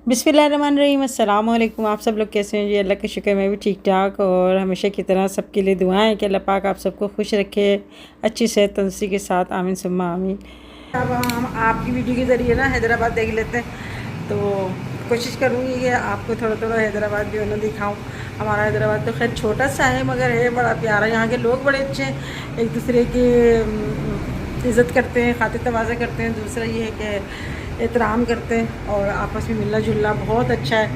बिस्मिल्लाहिर्रहमानिर्रहीम, अस्सलाम वालेकुम। आप सब लोग कैसे हैं जी? अल्लाह का शुक्र मैं भी ठीक ठाक और हमेशा की तरह सबके लिए दुआएं कि अल्लाह पाक आप सबको खुश रखे, अच्छी सेहत तंदुरुस्ती के साथ। आमीन सुम्मा आमीन। अब हम आपकी वीडियो के ज़रिए ना हैदराबाद देख लेते हैं, तो कोशिश करूँगी कि आपको थोड़ा थोड़ा हैदराबाद भी उन्हें दिखाऊँ। हमारा हैदराबाद तो खैर छोटा सा है मगर है बड़ा प्यारा। यहाँ के लोग बड़े अच्छे हैं, एक दूसरे की इज़्ज़त करते हैं, खातिर तवाज़ा करते हैं। दूसरा ये है कि एहतराम करते हैं और आपस में मिलना जुलना बहुत अच्छा है।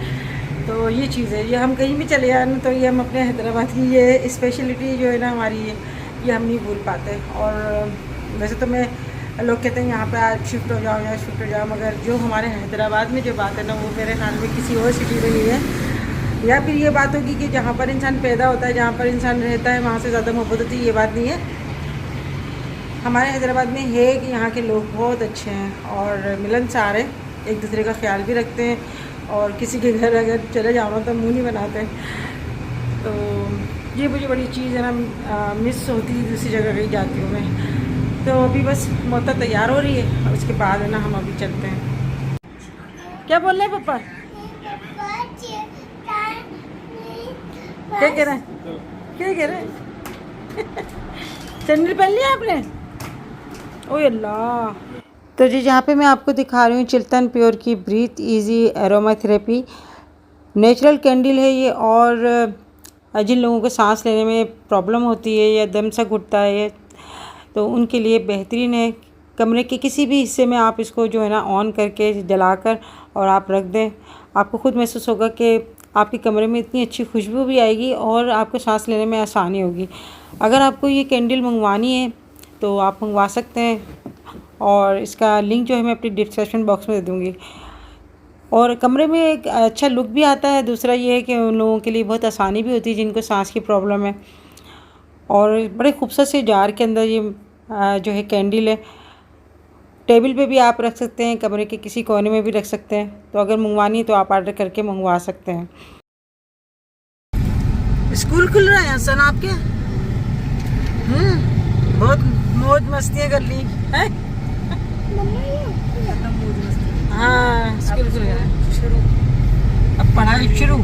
तो ये चीज़ है, ये हम कहीं भी चले जाए ना तो ये हम अपने हैदराबाद की ये स्पेशलिटी जो है ना हमारी ये हम नहीं भूल पाते। और वैसे तो मैं लोग कहते हैं यहाँ पे आज शिफ्ट हो जाओ या शिफ्ट हो जाओ, मगर जो हमारे हैदराबाद में जो बात है ना वो मेरे ख्याल में किसी और सिटी में नहीं है। या फिर ये बात होगी कि जहाँ पर इंसान पैदा होता है, जहाँ पर इंसान रहता है, वहाँ से ज़्यादा मोहब्बत होती है, ये बात नहीं है। हमारे हैदराबाद में है कि यहाँ के लोग बहुत अच्छे हैं और मिलनसार हैं, एक दूसरे का ख्याल भी रखते हैं और किसी के घर अगर चले जाओ तो मुँह नहीं बनाते। तो ये मुझे बड़ी चीज़ है ना मिस होती है, दूसरी जगह कहीं जाती हूँ मैं। तो अभी बस मोता तैयार हो रही है और उसके बाद है ना हम अभी चलते हैं। क्या बोल रहे हैं पापा? क्या कह रहे हैं? क्या कह रहे हैं? सैंडल पहन लिया आपने? ओह अल्लाह। तो जी जहाँ पे मैं आपको दिखा रही हूँ चिल्तन प्योर की breathe easy aromatherapy natural candle है ये। और जिन लोगों को सांस लेने में प्रॉब्लम होती है या दम सा घुटता है तो उनके लिए बेहतरीन है। कमरे के किसी भी हिस्से में आप इसको जो है ना ऑन करके जलाकर और आप रख दें, आपको खुद महसूस होगा कि आपके कमरे में इतनी अच्छी खुशबू भी आएगी और आपको सांस लेने में आसानी होगी। अगर आपको ये कैंडल मंगवानी है तो आप मंगवा सकते हैं और इसका लिंक जो है मैं अपनी डिस्क्रिप्शन बॉक्स में दे दूँगी। और कमरे में एक अच्छा लुक भी आता है। दूसरा ये है कि उन लोगों के लिए बहुत आसानी भी होती है जिनको सांस की प्रॉब्लम है। और बड़े खूबसूरत से जार के अंदर ये जो है कैंडल है। टेबल पे भी आप रख सकते हैं, कमरे के किसी कोने में भी रख सकते हैं। तो अगर मंगवानी है तो आप ऑर्डर करके मंगवा सकते हैं। स्कूल खुल रहा है सन आपके? बहुत मौज मस्तियाँ कर ली हैं? हाँ स्कूल खुल गया, अब पढ़ाई शुरू।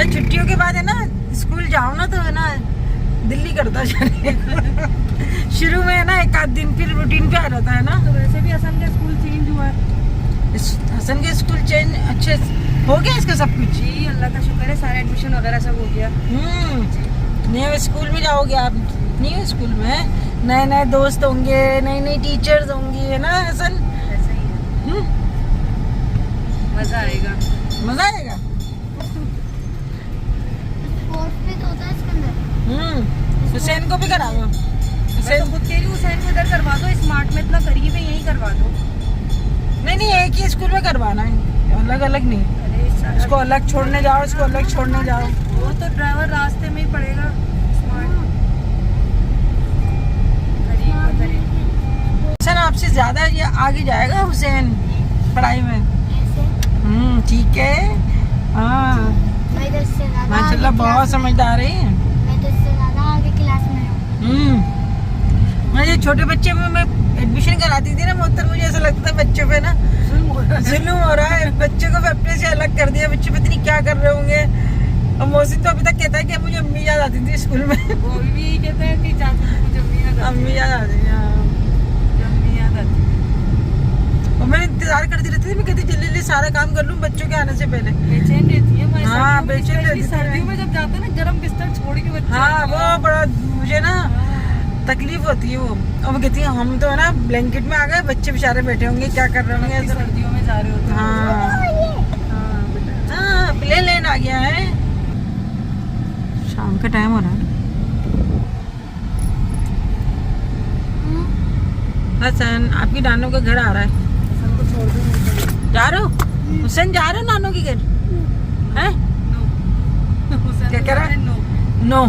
छुट्टियों के बाद है ना स्कूल जाओ ना तो है ना दिल्ली करता चले। शुरू में है ना एक आध दिन फिर रूटीन पे आ जाता है ना। तो वैसे भी हसन का स्कूल चेंज हुआ है। हसन के स्कूल चेंज अच्छे हो गया इसका सब कुछ? जी अल्लाह का शुक्र है, सारा एडमिशन वगैरह सब हो गया। नए स्कूल में जाओगे आप, न्यू स्कूल में नए नए दोस्त होंगे, नई नई टीचर्स होंगी, है ना हसन? ऐसा ही है। मजा आएगा, मजा आएगा। हुसैन को भी करा दो। हुसैन खुद कह रही हूँ हुसैन को इधर करवा दो, स्मार्ट में इतना करीब है, यहीं करवा दो। नहीं एक ही स्कूल में करवाना है, अलग अलग नहीं। इसको अलग छोड़ने जाओ, इसको अलग छोड़ने जाओ। वो तो ड्राइवर रास्ते में ही पड़ेगा। हुसैन आपसे ज्यादा ये आगे जाएगा हुसैन पढ़ाई में। ठीक है। हाँ माशाल्लाह बहुत समझदार है। मुझे छोटे बच्चे में मैं एडमिशन कराती थी ना मोहतर, मुझे ऐसा लगता था बच्चों पे ना जुल्म हो रहा है। बच्चों को अपने से अलग कर दिया, बच्चे पता नहीं क्या कर रहे होंगे। और मोहसिन तो अभी तक कहता है कि मुझे अम्मी याद आती थी स्कूल में। वो भी यही कहता है कि अम्मी याद आती है। और मैं इंतजार करती रहती थी, मैं कहती जल्दी जल्दी सारा काम कर लूँ बच्चों के आने से पहले। बेचैन रहती है। हाँ बेचैन रहती है। सर्दियों में जब जाते हैं ना गर्म बिस्तर छोड़ के बच्चे। हाँ वो बड़ा मुझे ना तकलीफ होती है वो। और वो कहती है हम तो है ना ब्लैंकेट में आ गए, बच्चे बेचारे बैठे होंगे क्या कर रहे होंगे सर्दियों में जा रहे होते हैं। हाँ प्ले लेन आ गया है, शाम का टाइम हो रहा है। हसन आपकी नानू का घर आ रहा है। हसन को छोड़ दो। जा रहे हो हुसैन? जा रहे हो नानू के घर? हैं? क्या कह रहा है? नो।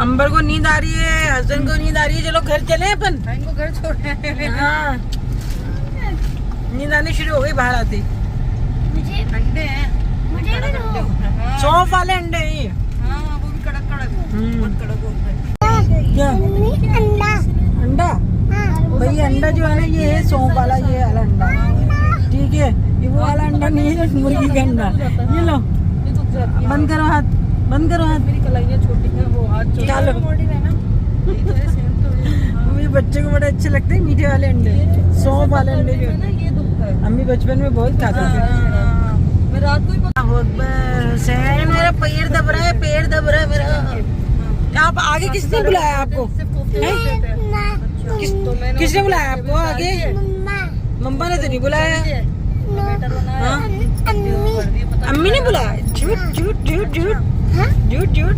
अंबर को नींद आ रही है, हसन को नींद आ रही है, चलो घर चले अपन। इनको घर छोड़े। हाँ नींद आनी शुरू हो गई बाहर आती। मुझे अंडे हैं, मुझे सौंफ वाले अंडे हैं। हाँ वो भी कड़क बहुत कड़क होता है। क्या अंडा? अंडा भाई अंडा जो है ना ये है सौंफ वाला, ये वाला अंडा, ठीक है, ये वो वाला अंडा नहीं है, मुर्गी का अंडा। ये लो, बंद करो हाथ, बंद करो हाथ। मेरी कलाइयाँ छोटी हैं, वो हाथ चलो। मुझे बच्चों को बड़े अच्छे लगते हैं मीठे वाले अंडे, सौंफ वाले अंडे जो ना ये दुखता है। अम्मी बचपन में बहुत खाते थे। मैं रात को ही हुसैन मेरा पैर दब रहा है, पैर दब रहा है मेरा। आप आगे किसने बुलाया आपको? किसने बुलाया आपको आगे? मम्मा ने तो नहीं बुलाया। हाँ? अम्मी ने बुलाया? झूठ झूठ झूठ झूठ झूठ झूठ।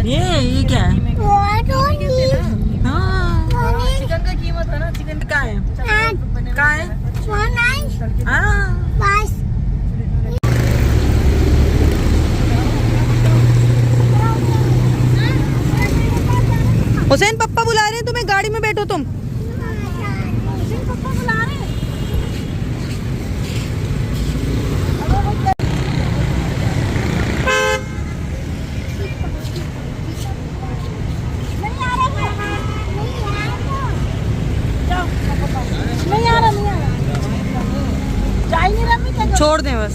ये क्या है? हाँ चिकन का कीमत है ना, चिकन कहाँ है? कहाँ है? हाँ हुसैन पप्पा बुला रहे हैं तुम्हें, गाड़ी में बैठो तुम। छोड़ दें बस।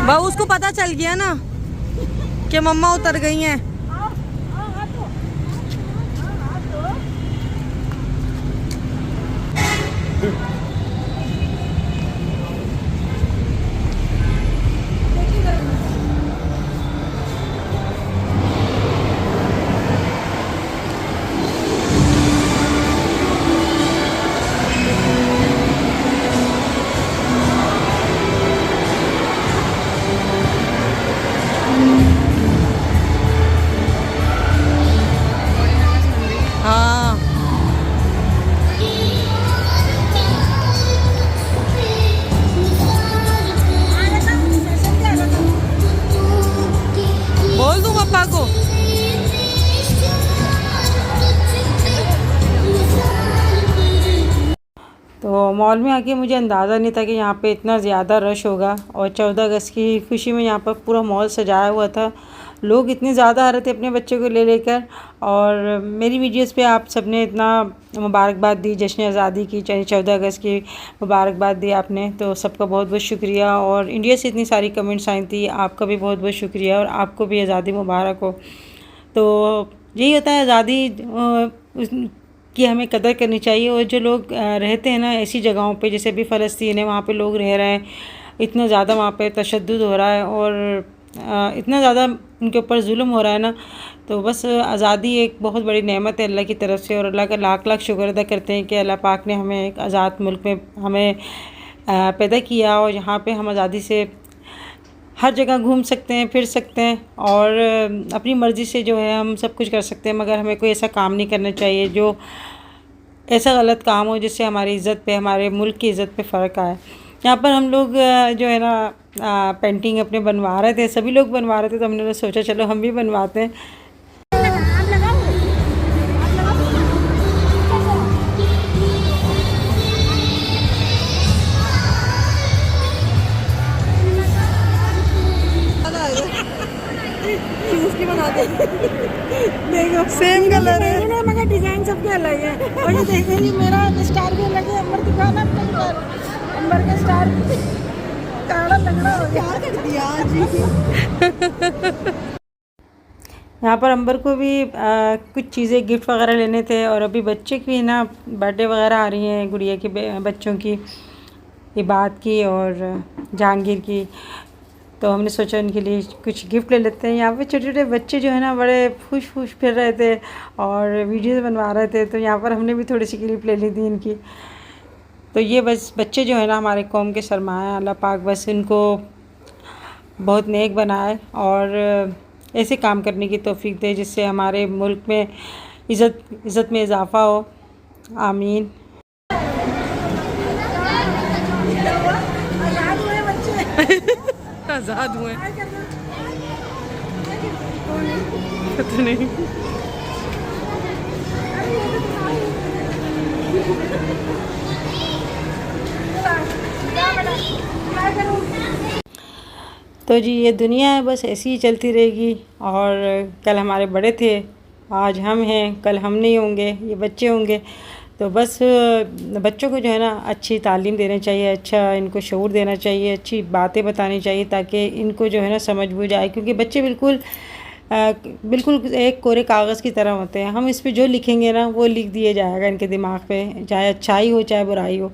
बहू उसको पता चल गया ना कि मम्मा उतर गई हैं। हाँ बोल दूँ पापा को। तो मॉल में आके मुझे अंदाज़ा नहीं था कि यहाँ पे इतना ज़्यादा रश होगा, और 14 अगस्त की खुशी में यहाँ पर पूरा मॉल सजाया हुआ था। लोग इतने ज़्यादा आ रहे थे अपने बच्चों को ले लेकर, और मेरी वीडियोस पे आप सबने इतना मुबारकबाद दी, जश्न आज़ादी की, चाहे 14 अगस्त की मुबारकबाद दी आपने, तो सबका बहुत बहुत शुक्रिया। और इंडिया से इतनी सारी कमेंट्स आई थी, आपका भी बहुत बहुत शुक्रिया, और आपको भी आज़ादी मुबारक हो। तो यही होता है आज़ादी कि हमें कदर करनी चाहिए। और जो लोग रहते हैं ना ऐसी जगहों पे, जैसे अभी फ़लस्तीन है, वहाँ पे लोग रह रहे हैं, इतना ज़्यादा वहाँ पे तशद्दुद हो रहा है और इतना ज़्यादा उनके ऊपर जुल्म हो रहा है ना, तो बस आज़ादी एक बहुत बड़ी नेमत है अल्लाह की तरफ से, और अल्लाह का लाख लाख शुक्र अदा करते हैं कि अल्लाह पाक ने हमें एक आज़ाद मुल्क में हमें पैदा किया, और यहाँ पे हम आज़ादी से हर जगह घूम सकते हैं, फिर सकते हैं, और अपनी मर्ज़ी से जो है हम सब कुछ कर सकते हैं। मगर हमें कोई ऐसा काम नहीं करना चाहिए जो ऐसा गलत काम हो जिससे हमारी इज़्ज़त पे, हमारे मुल्क की इज़्ज़त पे फ़र्क आए। यहाँ पर हम लोग जो है ना पेंटिंग अपने बनवा रहे थे, सभी लोग बनवा रहे थे, तो हमने सोचा चलो हम भी बनवाते हैं। देखो सेम कलर है मगर डिज़ाइन सबके अलग है, और ये देखिए ये मेरा स्टार भी अलग है। अंबर दिखाना अपना स्टार, अंबर का स्टार काला लगना हो गया। यहाँ पर अंबर को भी कुछ चीज़ें गिफ्ट वगैरह लेने थे, और अभी बच्चे की ना बर्थडे वगैरह आ रही हैं, गुड़िया की बच्चों की, इबाद की और जहांगीर की, तो हमने सोचा उनके लिए कुछ गिफ्ट ले लेते हैं। यहाँ पे छोटे छोटे बच्चे जो है ना बड़े खुश खुश फिर रहे थे और वीडियोस बनवा रहे थे, तो यहाँ पर हमने भी थोड़ी सी क्लिप ले ली थी इनकी। तो ये बस बच्चे जो है ना हमारे कौम के सरमाया, अल्लाह पाक बस इनको बहुत नेक बनाए और ऐसे काम करने की तौफीक दे जिससे हमारे मुल्क में इज़्ज़त में इजाफ़ा हो। आमीन। आज़ाद हुए पता नहीं। तो जी ये दुनिया है, बस ऐसी ही चलती रहेगी। और कल हमारे बड़े थे, आज हम हैं, कल हम नहीं होंगे, ये बच्चे होंगे। तो बस बच्चों को जो है ना अच्छी तालीम देनी चाहिए, अच्छा इनको शऊर देना चाहिए, अच्छी बातें बतानी चाहिए ताकि इनको जो है ना समझ बूझ आए। क्योंकि बच्चे बिल्कुल एक कोरे कागज़ की तरह होते हैं। हम इस पे जो लिखेंगे ना वो लिख दिया जाएगा इनके दिमाग पे, चाहे अच्छाई हो चाहे बुराई हो।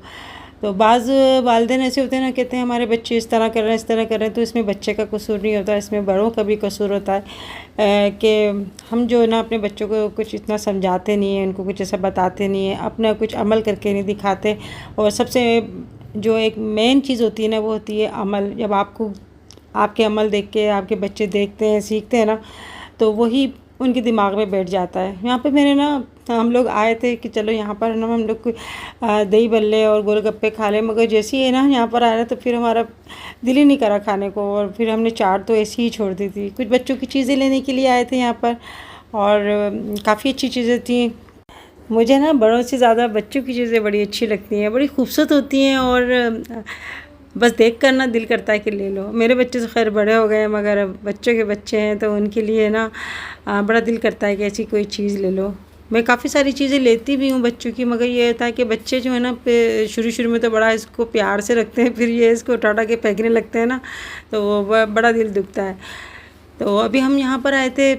तो बाज़ वालिदैन ऐसे होते हैं ना, कहते हैं हमारे बच्चे इस तरह कर रहे हैं, इस तरह कर रहे हैं। तो इसमें बच्चे का कसूर नहीं होता, इसमें बड़ों का भी कसूर होता है कि हम जो है ना अपने बच्चों को कुछ इतना समझाते नहीं हैं, उनको कुछ ऐसा बताते नहीं हैं, अपना कुछ अमल करके नहीं दिखाते। और सबसे जो एक मेन चीज़ होती है ना वो होती है अमल। जब आपके अमल देख के आपके बच्चे देखते हैं, सीखते हैं ना, तो वही उनके दिमाग में बैठ जाता है। यहाँ पे मेरे ना हम लोग आए थे कि चलो यहाँ पर ना हम लोग दही बल्ले और गोलगप्पे खा लें, मगर जैसे ही ना यहाँ पर आए तो फिर हमारा दिल ही नहीं करा खाने को। और फिर हमने चाट तो ऐसी ही छोड़ दी थी। कुछ बच्चों की चीज़ें लेने के लिए आए थे यहाँ पर, और काफ़ी अच्छी चीज़ें थी। मुझे ना बड़ों से ज़्यादा बच्चों की चीज़ें बड़ी अच्छी लगती हैं, बड़ी खूबसूरत होती हैं। और बस देख कर ना दिल करता है कि ले लो। मेरे बच्चे तो खैर बड़े हो गए हैं, मगर अब बच्चों के बच्चे हैं तो उनके लिए ना बड़ा दिल करता है कि ऐसी कोई चीज़ ले लो। मैं काफ़ी सारी चीज़ें लेती भी हूँ बच्चों की, मगर ये होता है कि बच्चे जो है ना शुरू में तो बड़ा इसको प्यार से रखते हैं, फिर ये इसको उठा के फेंकने लगते हैं ना, तो वो बड़ा दिल दुखता है। तो अभी हम यहाँ पर आए थे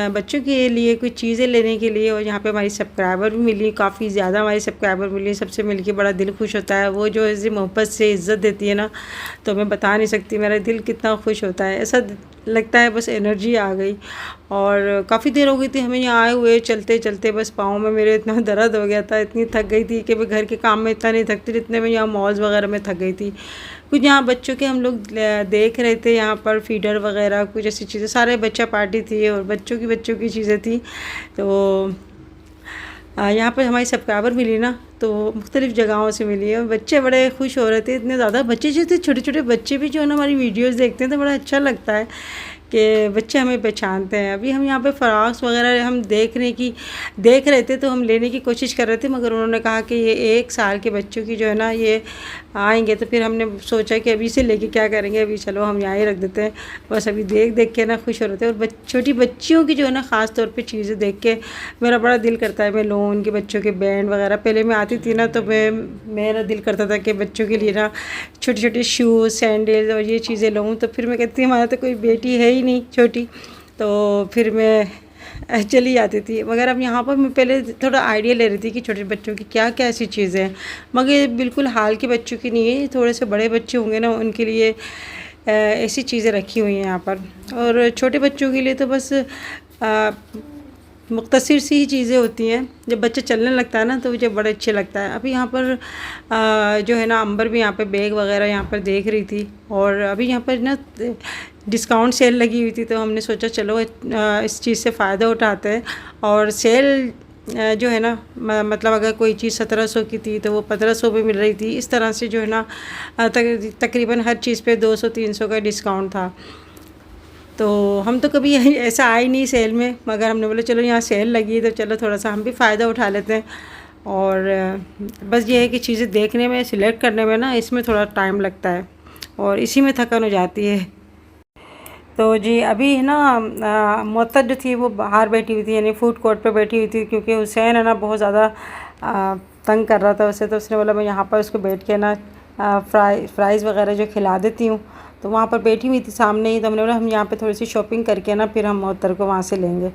बच्चों के लिए कुछ चीज़ें लेने के लिए, और यहाँ पे हमारी सब्सक्राइबर भी मिली, काफ़ी ज़्यादा हमारी सब्सक्राइबर मिली। सबसे मिलके बड़ा दिल खुश होता है। वो जो ऐसी मोहब्बत से इज़्ज़त देती है ना, तो मैं बता नहीं सकती मेरा दिल कितना खुश होता है। ऐसा लगता है बस एनर्जी आ गई। और काफ़ी देर हो गई थी हमें यहाँ आए हुए, चलते चलते बस पाँव में मेरे इतना दर्द हो गया था, इतनी थक गई थी कि मैं घर के काम में इतना नहीं थकती जितने में यहाँ मॉल्स वगैरह में थक गई थी। कुछ यहाँ बच्चों के हम लोग देख रहे थे, यहाँ पर फीडर वगैरह कुछ ऐसी चीज़ें, सारे बच्चा पार्टी थी और बच्चों की चीज़ें थी। तो यहाँ पर हमारी सब्सक्राइबर मिली ना, तो मुख्तलिफ़ जगहों से मिली है। बच्चे बड़े खुश हो रहे थे, इतने ज़्यादा बच्चे जो थे, छोटे छोटे बच्चे भी जो है ना हमारी वीडियोस देखते हैं तो बड़ा अच्छा लगता है कि बच्चे हमें पहचानते हैं। अभी हम यहाँ पे फ्रॉक्स वगैरह हम देख रहे थे, तो हम लेने की कोशिश कर रहे थे, मगर उन्होंने कहा कि ये 1 साल के बच्चों की जो है ना ये आएंगे। तो फिर हमने सोचा कि अभी से लेके क्या करेंगे, अभी चलो हम यहाँ ही रख देते हैं। बस अभी देख के ना खुश हो रहे थे। और छोटी बच्चियों की जो है ना ख़ास तौर पे चीज़ें देख के मेरा बड़ा दिल करता है मैं लूँ। उनके बच्चों के बैंड वगैरह, पहले मैं आती थी ना तो मेरा दिल करता था कि बच्चों के लिए ना छोटे छोटे शूज़, सैंडल और ये चीज़ें लूँ। तो फिर मैं कहती हमारा तो कोई बेटी है ही नहीं छोटी, तो फिर मैं चली जाती थी। मगर अब यहाँ पर मैं पहले थोड़ा आइडिया ले रही थी कि छोटे बच्चों की क्या क्या ऐसी चीज़ें हैं, मगर ये बिल्कुल हाल के बच्चों की नहीं है, थोड़े से बड़े बच्चे होंगे ना उनके लिए ऐसी चीज़ें रखी हुई हैं यहाँ पर। और छोटे बच्चों के लिए तो बस मुख्तसर सी ही चीज़ें होती हैं। जब बच्चा चलने लगता है ना तो मुझे बड़ा अच्छे लगता है। अभी यहाँ पर जो है ना अंबर भी यहाँ पे बैग वगैरह यहाँ पर देख रही थी, और अभी यहाँ पर ना डिस्काउंट सेल लगी हुई थी, तो हमने सोचा चलो इस चीज़ से फ़ायदा उठाते हैं। और सेल जो है ना मतलब अगर कोई चीज़ 1700 की थी तो वो 1500 में मिल रही थी। इस तरह से जो है ना तकरीबन हर चीज़ पे 200-300 का डिस्काउंट था। तो हम तो कभी ऐसा आए नहीं सेल में, मगर हमने बोला चलो यहाँ सेल लगी है तो चलो थोड़ा सा हम भी फ़ायदा उठा लेते हैं। और बस ये है कि चीज़ें देखने में, सिलेक्ट करने में ना इसमें थोड़ा टाइम लगता है और इसी में थकान हो जाती है। तो जी अभी है ना मुअत्तत जो थी वो बाहर बैठी हुई थी, यानी फ़ूड कोर्ट पे बैठी हुई थी, क्योंकि हुसैन है ना बहुत ज़्यादा तंग कर रहा था उसे। तो उसने बोला मैं यहाँ पर उसको बैठ के ना फ्राइज़ वगैरह जो खिला देती हूँ। तो वहाँ पर बैठी हुई थी सामने ही, तो हमने बोला हम यहाँ पे थोड़ी सी शॉपिंग करके ना फिर हम मुअत्तर को वहाँ से लेंगे।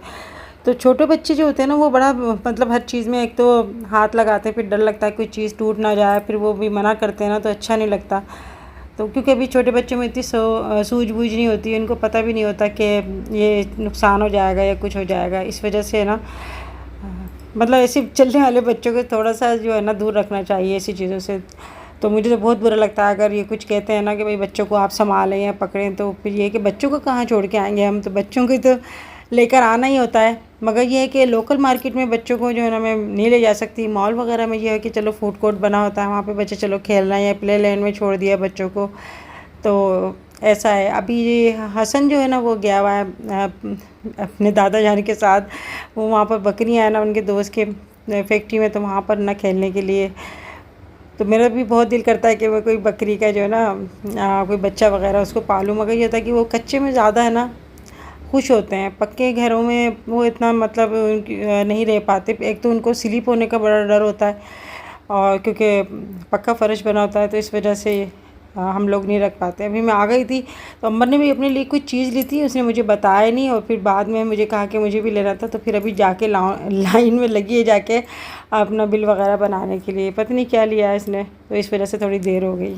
तो छोटे बच्चे जो होते हैं ना वो बड़ा मतलब हर चीज़ में एक तो हाथ लगाते हैं, फिर डर लगता है कोई चीज़ टूट ना जाए, फिर वो भी मना करते हैं ना तो अच्छा नहीं लगता। तो क्योंकि अभी छोटे बच्चों में इतनी सूझबूझ नहीं होती, उनको पता भी नहीं होता कि ये नुकसान हो जाएगा या कुछ हो जाएगा। इस वजह से ना मतलब ऐसे चलने वाले बच्चों को थोड़ा सा जो है ना दूर रखना चाहिए ऐसी चीज़ों से। तो मुझे तो बहुत बुरा लगता है अगर ये कुछ कहते हैं ना कि भाई बच्चों को आप संभालें या पकड़ें, तो फिर ये कि बच्चों को कहाँ छोड़ के आएंगे हम, तो बच्चों को तो लेकर आना ही होता है। मगर ये है कि लोकल मार्केट में बच्चों को जो है ना मैं नहीं ले जा सकती। मॉल वगैरह में ये है कि चलो फूड कोर्ट बना होता है, वहाँ पे बच्चे चलो खेल रहे हैं या प्ले लैंड में छोड़ दिया बच्चों को, तो ऐसा है। अभी ये हसन जो है ना वो गया हुआ है अपने दादा जान के साथ, वो वहाँ पर बकरियाँ हैं ना उनके दोस्त के फैक्ट्री में, तो वहाँ पर ना खेलने के लिए। तो मेरा भी बहुत दिल करता है कि मैं कोई बकरी का जो है ना कोई बच्चा वगैरह उसको पालूँ, मगर ये होता है कि वो कच्चे में ज़्यादा है ना खुश होते हैं, पक्के घरों में वो इतना मतलब नहीं रह पाते। एक तो उनको स्लिप होने का बड़ा डर होता है, और क्योंकि पक्का फ़र्श बना होता है तो इस वजह से हम लोग नहीं रख पाते। अभी मैं आ गई थी तो अम्बर ने भी अपने लिए कुछ चीज़ ली थी, उसने मुझे बताया नहीं, और फिर बाद में मुझे कहा कि मुझे भी लेना था, तो फिर अभी जाके लाइन में लगी है जाके अपना बिल वगैरह बनाने के लिए। पता नहीं क्या लिया है इसने, तो इस वजह से थोड़ी देर हो गई।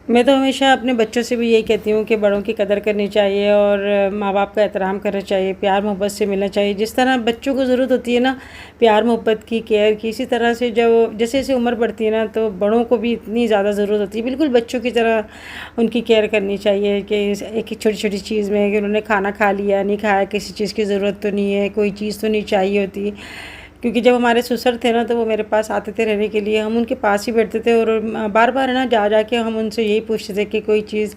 मैं तो हमेशा अपने बच्चों से भी यही कहती हूँ कि बड़ों की कदर करनी चाहिए और माँ बाप का एहतराम करना चाहिए, प्यार मोहब्बत से मिलना चाहिए। जिस तरह बच्चों को ज़रूरत होती है ना प्यार मोहब्बत की, केयर की, इसी तरह से जब जैसे जैसे उम्र बढ़ती है ना तो बड़ों को भी इतनी ज़्यादा ज़रूरत होती है। बिल्कुल बच्चों की तरह उनकी केयर करनी चाहिए कि एक छोटी छोटी चीज़ में कि उन्होंने खाना खा लिया नहीं खाया, किसी चीज़ की ज़रूरत तो नहीं है, कोई चीज़ तो नहीं चाहिए होती। क्योंकि जब हमारे ससुर थे ना तो वो मेरे पास आते थे रहने के लिए, हम उनके पास ही बैठते थे और बार बार है ना जा जा के हम उनसे यही पूछते थे कि कोई चीज़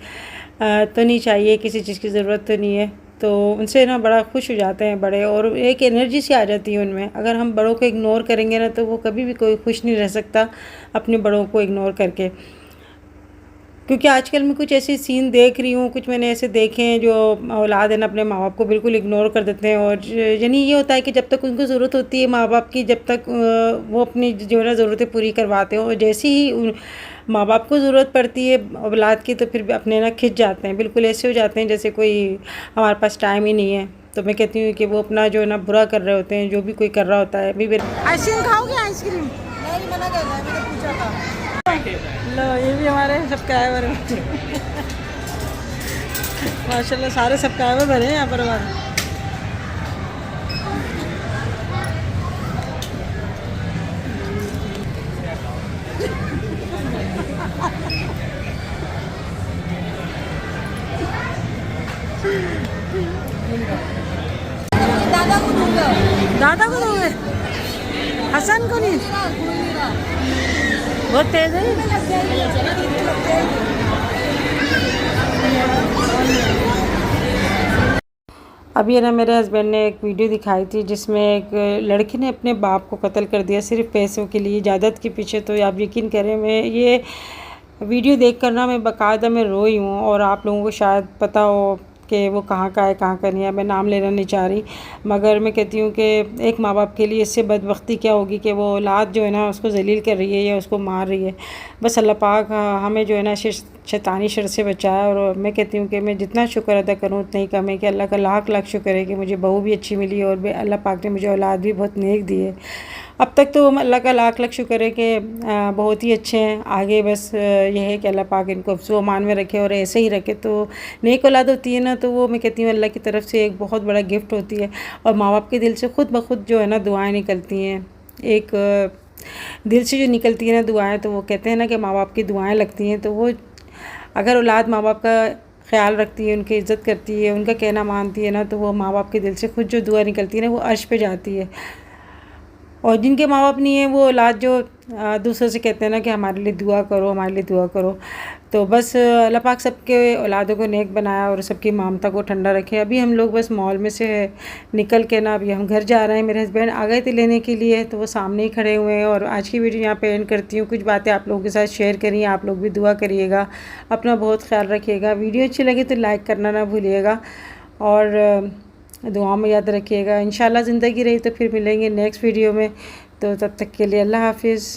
तो नहीं चाहिए, किसी चीज़ की ज़रूरत तो नहीं है। तो उनसे ना बड़ा खुश हो जाते हैं बड़े, और एक एनर्जी सी आ जाती है उनमें। अगर हम बड़ों को इग्नोर करेंगे ना तो वो कभी भी कोई खुश नहीं रह सकता अपने बड़ों को इग्नोर करके। क्योंकि आजकल मैं कुछ ऐसे सीन देख रही हूँ, कुछ मैंने ऐसे देखे हैं जो औलाद है ना अपने माँ बाप को बिल्कुल इग्नोर कर देते हैं, और यानी ये होता है कि जब तक उनको ज़रूरत होती है माँ बाप की, जब तक वो अपनी जो है ना ज़रूरतें पूरी करवाते हो, और जैसे ही माँ बाप को ज़रूरत पड़ती है औलाद की तो फिर अपने ना खिंच जाते हैं, बिल्कुल ऐसे हो जाते हैं जैसे कोई हमारे पास टाइम ही नहीं है। तो मैं कहती हूँ कि वो अपना जो है ना बुरा कर रहे होते हैं, जो भी कोई कर रहा होता है। अभी आइसक्रीम खाओगे? आइसक्रीम नहीं मना कर रहा है, मैंने पूछा था। लो, ये भी हमारे सब्सक्राइबर हैं माशाल्लाह, सारे सब्सक्राइबर बने हैं यहाँ पर हमारे। दादा को दूंगा। दादा को दोगे? हसन को नहीं? बहुत तेज है। अभी है ना मेरे हस्बैंड ने एक वीडियो दिखाई थी जिसमें एक लड़की ने अपने बाप को कत्ल कर दिया सिर्फ पैसों के लिए, इजाज़त के पीछे। तो आप यकीन करें मैं ये वीडियो देख कर ना मैं बाकायदा मैं रोई हूँ, और आप लोगों को शायद पता हो कि वो कहाँ का है कहाँ का नहीं है। मैं नाम लेना नहीं चाह रही, मगर मैं कहती हूँ कि एक माँ बाप के लिए इससे बदबख्ती क्या होगी कि वो औलाद जो है ना उसको जलील कर रही है या उसको मार रही है। बस अल्लाह पाक हमें जो है ना शैतानी शर से बचाया। और मैं कहती हूँ कि मैं जितना शुक्र अदा करूँ उतना ही कम है, कि अल्लाह का लाख लाख शुक्र है कि मुझे बहू भी अच्छी मिली और अल्लाह पाक ने मुझे औलाद भी बहुत नेक दी है। अब तक तो अल्लाह का लाख लाख शुक्र है कि बहुत ही अच्छे हैं। आगे बस यह है कि अल्लाह पाक इनको अफ़सो अमान में रखे और ऐसे ही रखे। तो नेक औलाद होती है ना तो वो मैं कहती हूँ अल्लाह की तरफ से एक बहुत बड़ा गिफ्ट होती है, और माँ बाप के दिल से खुद ब खुद जो है ना दुआएं निकलती हैं। एक दिल से जो निकलती है ना दुआएं, तो वो कहते हैं ना कि माँ बाप की दुआएं लगती हैं। तो वो अगर औलाद माँ बाप का ख्याल रखती है, उनकी इज़्ज़त करती है, उनका कहना मानती है ना, तो वो माँ बाप के दिल से खुद जो दुआ निकलती है ना वो अर्श पे जाती है। और जिनके माँ बाप नहीं है वो औलाद जो दूसरों से कहते हैं ना कि हमारे लिए दुआ करो, हमारे लिए दुआ करो। तो बस अल्लाह पाक सबके औलादों को नेक बनाया और सबकी ममता को ठंडा रखे। अभी हम लोग बस मॉल में से निकल के ना अभी हम घर जा रहे हैं। मेरे हस्बैंड आ गए थे लेने के लिए, तो वो सामने ही खड़े हुए हैं। और आज की वीडियो यहाँ पे एंड करती हूँ। कुछ बातें आप लोगों के साथ शेयर करिए, आप लोग भी दुआ करिएगा, अपना बहुत ख्याल रखिएगा। वीडियो अच्छी लगी तो लाइक करना ना भूलिएगा, और दुआ में याद रखिएगा। इंशाल्लाह ज़िंदगी रही तो फिर मिलेंगे नेक्स्ट वीडियो में। तो तब तक के लिए अल्लाह हाफिज़।